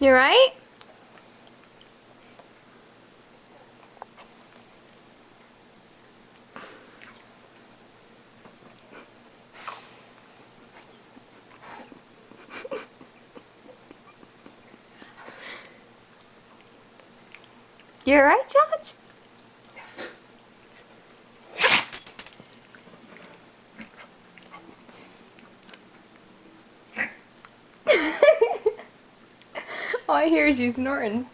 You right? You alright, George? All I hear is you snorting.